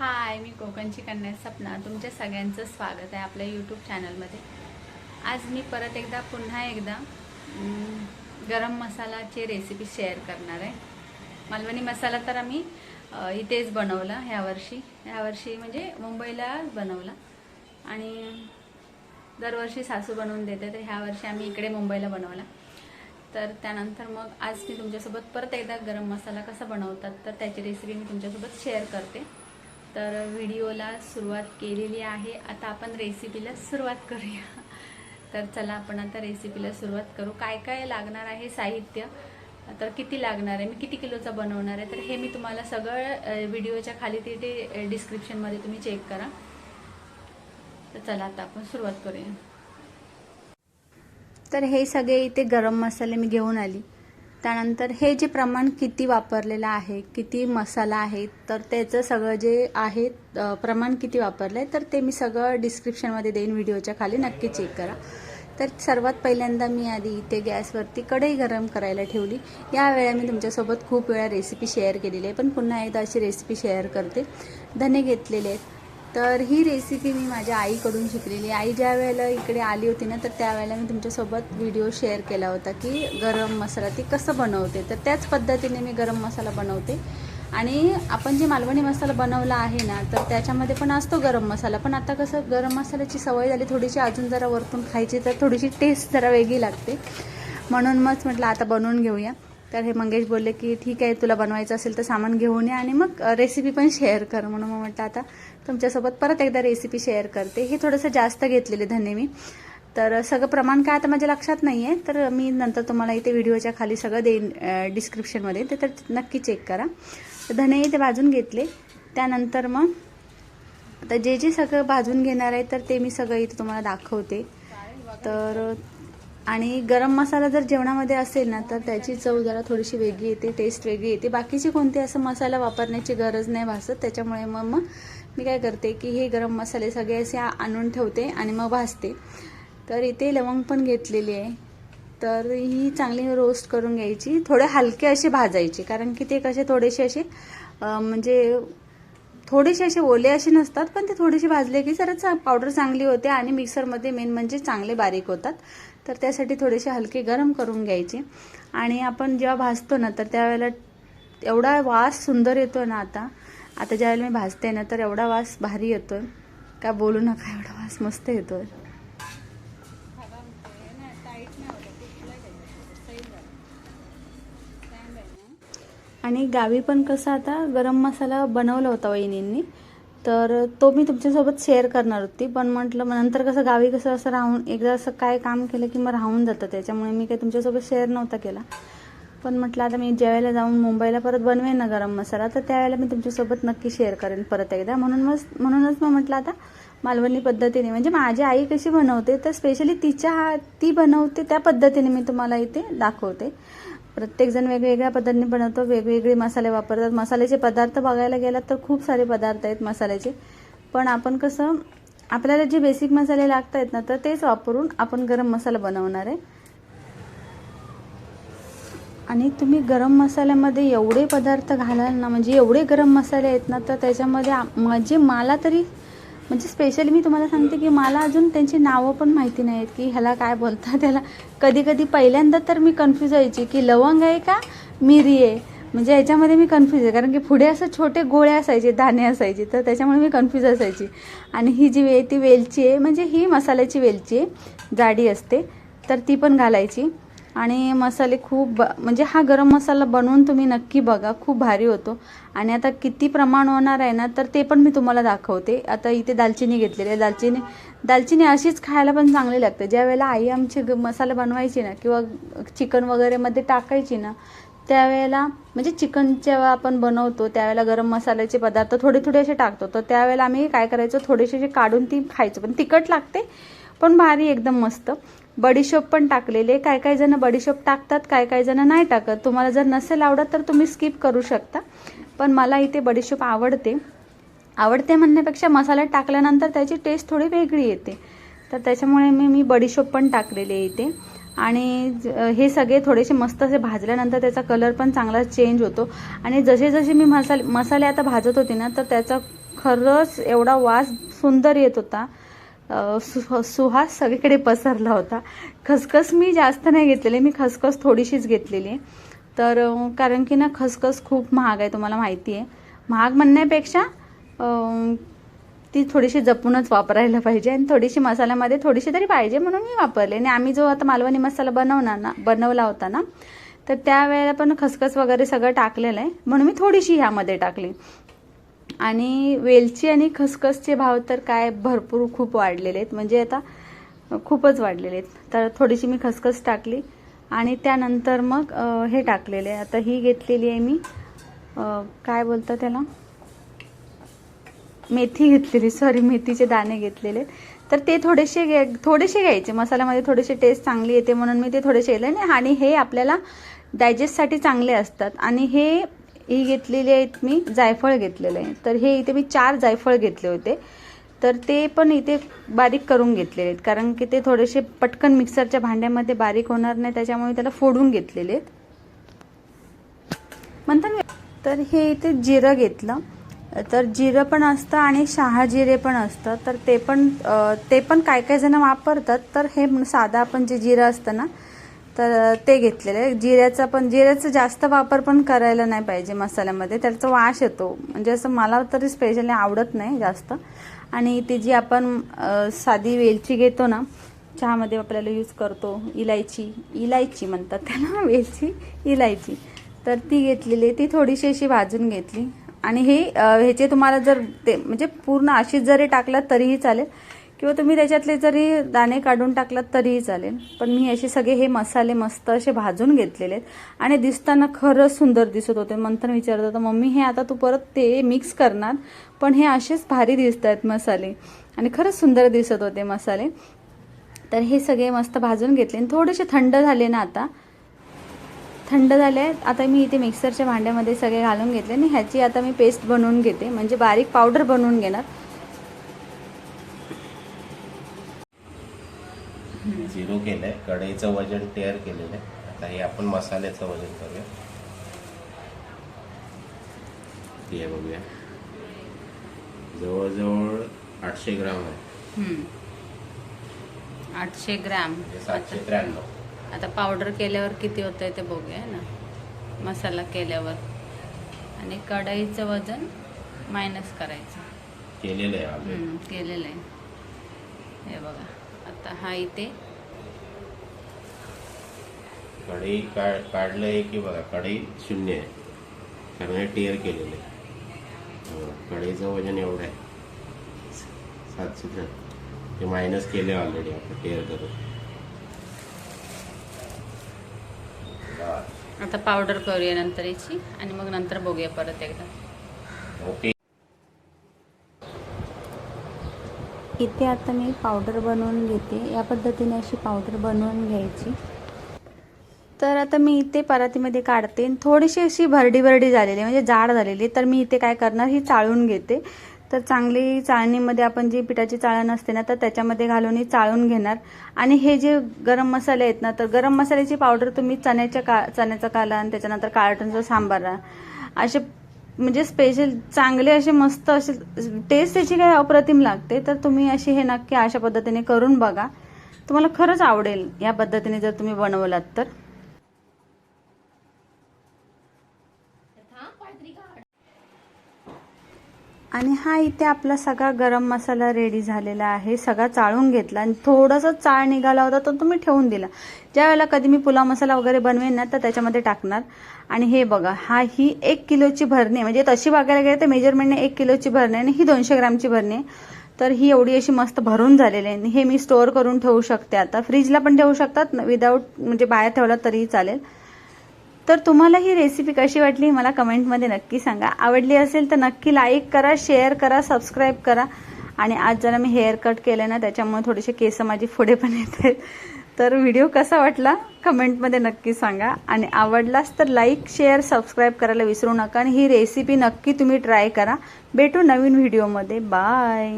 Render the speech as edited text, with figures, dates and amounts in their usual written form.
हाय, मी कोकणची कन्या सपना. तुमच्या सगळ्यांचं स्वागत आहे आपल्या यूट्यूब चॅनलमध्ये. आज मी परत एकदा पुन्हा एकदा गरम मसालाची रेसिपी शेअर करणार आहे. मालवणी मसाला तर आम्ही इथेच बनवला ह्यावर्षी म्हणजे मुंबईला बनवला आणि दरवर्षी सासू बनवून देते, तर ह्यावर्षी आम्ही इकडे मुंबईला बनवला. तर त्यानंतर मग आज मी तुमच्यासोबत परत एकदा गरम मसाला कसा बनवतात तर त्याची रेसिपी मी तुमच्यासोबत शेअर करते. तर व्हिडिओला सुरुवात केलेली आहे. आता आपण रेसिपीला सुरुवात करूया. तर चला आपण आता रेसिपीला सुरुवात करू. काय काय लागणार आहे साहित्य, तर किती लागणार आहे, मी किती किलोचा बनवणार आहे, तर हे मी तुम्हाला सगळं व्हिडिओच्या खाली तिथे डिस्क्रिप्शनमध्ये तुम्ही चेक करा. तर चला आता आपण सुरुवात करूया. तर हे सगळे इथे गरम मसाले मी घेऊन आली. त्यानंतर हे जे प्रमाण किती वापरलेलं आहे, किती मसाला आहे, तर त्याचं सगळं जे आहे प्रमाण किती वापरलं आहे तर ते मी सगळं डिस्क्रिप्शनमध्ये देईन. व्हिडिओच्या खाली नक्की चेक करा. तर सर्वात पहिल्यांदा मी आधी इथे गॅसवरती कढई गरम करायला ठेवली. यावेळेला मी तुमच्यासोबत खूप वेळा रेसिपी शेअर केलेली आहे, पण पुन्हा एकदा अशी रेसिपी शेअर करते. धने घेतलेले आहेत. तर ही रेसिपी मी माझ्या आईकडून शिकलेली. आई ज्या वेळेला इकडे आली होती ना, तर त्यावेळेला मी तुमच्यासोबत व्हिडिओ शेअर केला होता की गरम मसाला ती कसं बनवते. तर त्याच पद्धतीने मी गरम मसाला बनवते. आणि आपण जे मालवणी मसाला बनवला आहे ना, तर त्याच्यामध्ये पण असतो गरम मसाला. पण आता कसं गरम मसाल्याची सवय झाली थोडीशी, अजून जरा वरतून खायची तर थोडीशी टेस्ट जरा वेगळी लागते. म्हणून मग म्हटलं आता बनवून घेऊया. तर हे मंगेश बोलले की ठीक आहे, तुला बनवायचं असेल तर सामान घेऊन ये आणि मग रेसिपी पण शेअर कर. म्हणून मग म्हटलं आता तुमच्यासोबत परत एकदा रेसिपी शेअर करते. हे थोडंसं जास्त घेतलेले धने मी. तर सगळं प्रमाण काय आता माझ्या लक्षात नाही आहे, तर मी नंतर तुम्हाला इथे व्हिडिओच्या खाली सगळं देईन डिस्क्रिप्शनमध्ये, ते तर नक्की चेक करा. तर धने इथे भाजून घेतले. त्यानंतर मग आता जे सगळं भाजून घेणार आहे तर ते मी सगळं इथे तुम्हाला दाखवते. तर आणि गरम मसाला जर जेवणामध्ये असेल ना, तर त्याची चव जरा थोडीशी वेगळी येते, टेस्ट वेगळी येते. बाकीचे कोणते असं मसाला वापरण्याची गरज नाही भासत. त्याच्यामुळे मग मी काय करते की हे गरम मसाले सगळे असे आणून ठेवते आणि मग भाजते. तर इथे लवंग पण घेतलेली आहे. तर ही चांगली रोस्ट करून घ्यायची, थोडे हलके असे भाजायचे, कारण की ते कसे थोडेसे असे म्हणजे थोडेसे असे ओले असे नसतात, पण ते थोडेसे भाजले की जरा पावडर चांगली होते आणि मिक्सरमध्ये मेन म्हणजे चांगले बारीक होतात. तर त्यासाठी थोडेसे हलके गरम करून घ्यायचे. आणि आपण जेव्हा भाजतो ना, तर त्यावेळेला एवढा वास सुंदर येतो ना. आता ज्यावेळेला मी भाजते ना, तर एवढा वास भारी येतोय का बोलू नका, एवढा वास मस्त येतोय. आणि गावी पण कसं आता गरम मसाला बनवला होता वहिनींनी, तर तो मी तुमच्यासोबत शेअर करणार होती. पण म्हटलं नंतर कसं गावी कसं असं राहून एकदा असं काय काम केलं की मग राहून जातं, त्याच्यामुळे मी काही तुमच्यासोबत शेअर नव्हता केला. पण म्हटलं आता मी ज्यावेळेला जाऊन मुंबईला परत बनवेन ना गरम मसाला, तर त्यावेळेला मी तुमच्यासोबत नक्की शेअर करेन परत एकदा. म्हणूनच मग म्हटलं आता मालवणी पद्धतीने म्हणजे माझी आई कशी बनवते, तर स्पेशली ती बनवते त्या पद्धतीने मी तुम्हाला इथे दाखवते. प्रत्येकजण वेगवेगळ्या पद्धतीने बनवतो, वेगवेगळे मसाले वापरतात. मसाल्याचे पदार्थ बघायला गेलात तर खूप सारे पदार्थ आहेत मसाल्याचे, पण आपण कसं आपल्याला जे बेसिक मसाले लागत आहेत ना, तर तेच वापरून आपण गरम मसाला बनवणार आहे. आणि तुम्ही गरम मसाल्यामध्ये एवढे पदार्थ घालाल ना, म्हणजे एवढे गरम मसाले आहेत ना, तर त्याच्यामध्ये म्हणजे मला तरी म्हणजे स्पेशली मी तुम्हाला सांगते की मला अजून त्यांची नावं पण माहिती नाही आहेत की ह्याला काय बोलतात. त्याला कधी पहिल्यांदा तर मी कन्फ्यूज व्हायची की लवंग आहे का मिरी आहे, म्हणजे याच्यामध्ये मी कन्फ्यूज आहे. कारण की पुढे असं छोटे गोळे असायचे, दाणे असायचे, तर त्याच्यामुळे मी कन्फ्यूज असायची. आणि ही जी ती वेलची आहे, म्हणजे ही मसाल्याची वेलची आहे, जाडी असते, तर ती पण घालायची. आणि मसाले खूप म्हणजे हा गरम मसाला बनवून तुम्ही नक्की बघा, खूप भारी होतो. आणि आता किती प्रमाण होणार आहे ना, तर ते पण मी तुम्हाला दाखवते. आता इथे दालचिनी घेतलेली आहे. दालचिनी अशीच खायला पण चांगली लागते. ज्या वेळेला आई आमची मसाला बनवायची ना, किंवा चिकन वगैरेमध्ये टाकायची ना, त्यावेळेला म्हणजे चिकन जेव्हा आपण बनवतो त्यावेळेला गरम मसाल्याचे पदार्थ थोडे असे टाकतो. तर त्यावेळेला आम्ही काय करायचो, थोडेसे काढून ती खायचो. पण तिखट लागते, पण भारी एकदम मस्त. बडीशोप पण टाकलेले. काय जण बडीशोप टाकतात, काय जण नाही टाकत. तुम्हाला जर नसेल आवडत तर तुम्ही स्किप करू शकता. पण मला इथे बडीशोप आवडते म्हणण्यापेक्षा मसाल्यात टाकल्यानंतर त्याची टेस्ट थोडी वेगळी येते. तर त्याच्यामुळे मी बडीशोप पण टाकलेली आहे इथे. आणि हे सगळे थोडेसे मस्त असे भाजल्यानंतर त्याचा कलर पण चांगला चेंज होतो. आणि जसे मी मसाले आता भाजत होते ना, तर त्याचा खरंच एवढा वास सुंदर येत होता, सुहास सगळीकडे पसरला होता. खसखस मी जास्त नाही घेतलेली, मी खसखस थोडीशीच घेतलेली आहे. तर कारण की ना खसखस खूप महाग आहे, तुम्हाला माहिती आहे. महाग म्हणण्यापेक्षा ती थोडीशी जपूनच वापरायला पाहिजे आणि थोडीशी मसाल्यामध्ये थोडीशी तरी पाहिजे म्हणून मी वापरले. आणि आम्ही जो आता मालवणी मसाला बनवला होता ना, तर त्यावेळेला पण खसखस वगैरे सगळं टाकलेलं आहे, म्हणून मी थोडीशी ह्यामध्ये टाकली. आणि वेलची आणि खसखसचे भाव तर काय भरपूर खूप वाढलेले आहेत, म्हणजे आता खूपच वाढलेले आहेत. तर थोडीशी मी खसखस टाकली आणि त्यानंतर मग हे टाकलेले आहे. आता ही घेतलेली आहे मी, काय बोलतात त्याला, मेथी घेतलेली, सॉरी मेथीचे दाणे घेतलेले. तर ते थोडेसे घ्यायचे, मसाल्यामध्ये थोडेसे टेस्ट चांगली येते म्हणून मी ते थोडेसे घेतले. आणि हे आपल्याला डायजेस्टसाठी चांगले असतात. आणि ही घेतलेली आहेत मी, जायफळ घेतलेलं आहे. तर हे इथे मी 4 जायफळ घेतले होते, तर ते पण इथे बारीक करून घेतलेले आहेत, कारण की ते थोडेसे पटकन मिक्सरच्या भांड्यामध्ये बारीक होणार नाही, त्याच्यामुळे त्याला फोडून घेतलेले आहेत म्हणतात. तर हे इथे जिरं घेतलं, तर जिरं पण असतं आणि शहाजिरे पण असतं. तर ते पण काय जण वापरतात. तर हे साधा आपण जे जिरं असतं ना, तर ते घेतलेलं आहे. जिऱ्याचा जास्त वापर पण करायला नाही पाहिजे मसाल्यामध्ये, त्याचा वास येतो, म्हणजे असं मला तरी स्पेशली आवडत नाही जास्त. आणि ती जी आपण साधी वेलची घेतो ना, चहामध्ये आपल्याला यूज करतो, इलायची म्हणतात त्याला, वेलची इलायची, तर ती घेतलेली, ती थोडीशी अशी भाजून घेतली. आणि ह्याचे तुम्हाला जर ते म्हणजे पूर्ण अशीच जरी टाकलात तरीही चालेल, किंवा तुम्ही त्याच्यातले जरी दाणे काढून टाकलात तरीही चालेल. पण मी असे सगळे हे मसाले मस्त असे भाजून घेतलेले आहेत आणि दिसताना खरंच सुंदर दिसत होते. मंथन विचारत होतं, मम्मी हे आता तू परत ते मिक्स करणार, पण हे असेच भारी दिसत आहेत मसाले, आणि खरंच सुंदर दिसत होते मसाले. तर हे सगळे मस्त भाजून घेतले आणि थोडेसे थंड झाले ना, आता थंड झाले. आता मी इथे मिक्सरच्या भांड्यामध्ये सगळे घालून घेतले आणि ह्याची आता मी पेस्ट बनवून घेते, म्हणजे बारीक पावडर बनवून घेणार. झिरो केलंय, कढईचं वजन टेअर केलेलं आहे. आता हे आपण मसाल्याचं वजन करूया. हे बघूया, जवळजवळ 800 ग्राम आहे. 800 ग्राम, 793. आता पावडर केल्यावर किती होतंय ते बघूया ना, मसाला केल्यावर. आणि कढईचं वजन मायनस करायचं, केलेलं आहे केलेलं आहे. हे बघा, आता हा इथे कढई काढलंय की बघा, कढई 0 आहे, कारण हे टेअर केलेलं आहे. कढईचं वजन एवढं आहे, 700. ते मायनस केले ऑलरेडी आपण टेअर करून. आता पावडर करूया नंतर याची, आणि मग नंतर बघूया परत एकदा. ओके. इथे आता मी पावडर बनवून घेते, या पद्धतीने अशी पावडर बनवून घ्यायची. तर आता मी इथे परातीमध्ये काढते, थोडीशी अशी भरडी झालेली, म्हणजे जाड झालेली. तर मी इथे काय करणार, ही चाळून घेते. तर चांगली चाळणीमध्ये आपण जी पिठाची चाळण असते ना, तर त्याच्यामध्ये घालून ही चाळून घेणार. आणि हे जे गरम मसाले आहेत ना, तर गरम मसाल्याची पावडर तुम्ही चण्याचा कालवण, त्याच्यानंतर काळटणचा सांबार, असे म्हणजे स्पेशल चांगले असे मस्त असे टेस्ट त्याची काही अप्रतिम लागते. तर तुम्ही अशी हे नक्की अशा पद्धतीने करून बघा, तुम्हाला खरंच आवडेल या पद्धतीने जर तुम्ही बनवलात तर. आणि हा इथे आपला सगळा गरम मसाला रेडी झालेला आहे, सगळा चाळून घेतला आणि थोडासा चाळ निघाला होता तो तुम्ही ठेवून दिला. ज्या वेळेला कधी मी पुलाव मसाला वगैरे बनवेन ना, तर त्याच्यामध्ये टाकणार. आणि हे बघा, ही 1 किलोची भरणी, म्हणजे तशी बघायला गेले तर मेजरमेंटने 1 किलोची भरणी आणि ही 200 ग्रामची भरणी आहे. तर ही एवढी अशी मस्त भरून झालेली आहे. हे मी स्टोअर करून ठेवू शकते, आता फ्रीजला पण ठेवू शकतात, विदाऊट म्हणजे बाहेर ठेवला तरीही चालेल. तर तुम्हाला ही रेसिपी कशी वाटली मला कमेंटमध्ये नक्की सांगा. आवडली असेल तर नक्की लाईक करा, शेअर करा, सबस्क्राईब करा. आणि आज जरा मी हेअर कट केलं ना, त्याच्यामुळे थोडेसे केस माझे पुढे पण येत आहेत. तर व्हिडिओ कसा वाटला कमेंटमध्ये नक्की सांगा. आणि आवडलास तर लाईक, शेअर, सबस्क्राईब करायला विसरू नका. आणि ही रेसिपी नक्की तुम्ही ट्राय करा. भेटू नवीन व्हिडिओमध्ये. बाय.